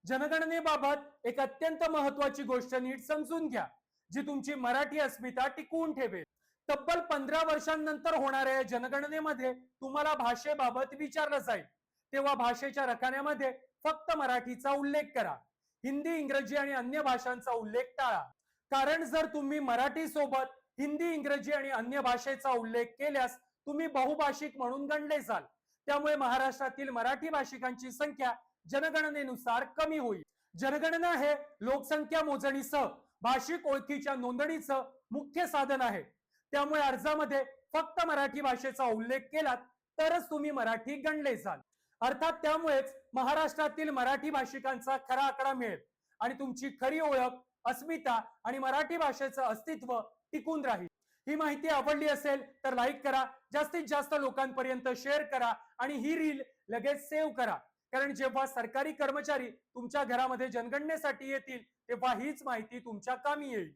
जनगणनेबाबत एक अत्यंत महत्वाची गोष्ट नीट समजून घ्या, जी तुमची मराठी अस्मिता टिकवून ठेवेल. तब्बल 15 वर्षांनंतर होणाऱ्या या जनगणनेमध्ये तुम्हाला भाषेबाबत विचारलं जाईल, तेव्हा भाषेच्या रकान्यामध्ये फक्त मराठीचा उल्लेख करा. हिंदी, इंग्रजी आणि अन्य भाषांचा उल्लेख टाळा. कारण जर तुम्ही मराठी सोबत हिंदी, इंग्रजी आणि अन्य भाषेचा उल्लेख केल्यास तुम्ही बहुभाषिक म्हणून गणले जाल. त्यामुळे महाराष्ट्रातील मराठी भाषिकांची संख्या जनगणनेनुसार कमी होईल. जनगणना हे लोकसंख्या मोजणीसह भाषिक ओळखीच्या नोंदणीचं मुख्य साधन आहे. त्यामुळे अर्जामध्ये फक्त मराठी भाषेचा उल्लेख केलात तरच तुम्ही मराठी गणले जाल. अर्थात त्यामुळेच महाराष्ट्रातील मराठी भाषिकांचा खरा आकडा मिळेल आणि तुमची खरी ओळख, अस्मिता आणि मराठी भाषेचं अस्तित्व टिकून राहील. ही माहिती आवडली असेल तर लाईक करा, जास्तीत जास्त लोकांपर्यंत शेअर करा आणि ही रील लगेच सेव्ह करा. कारण जेव्हा सरकारी कर्मचारी तुमच्या घरामध्ये जनगणनेसाठी येतील तेव्हा हीच माहिती तुमच्या कामी येईल.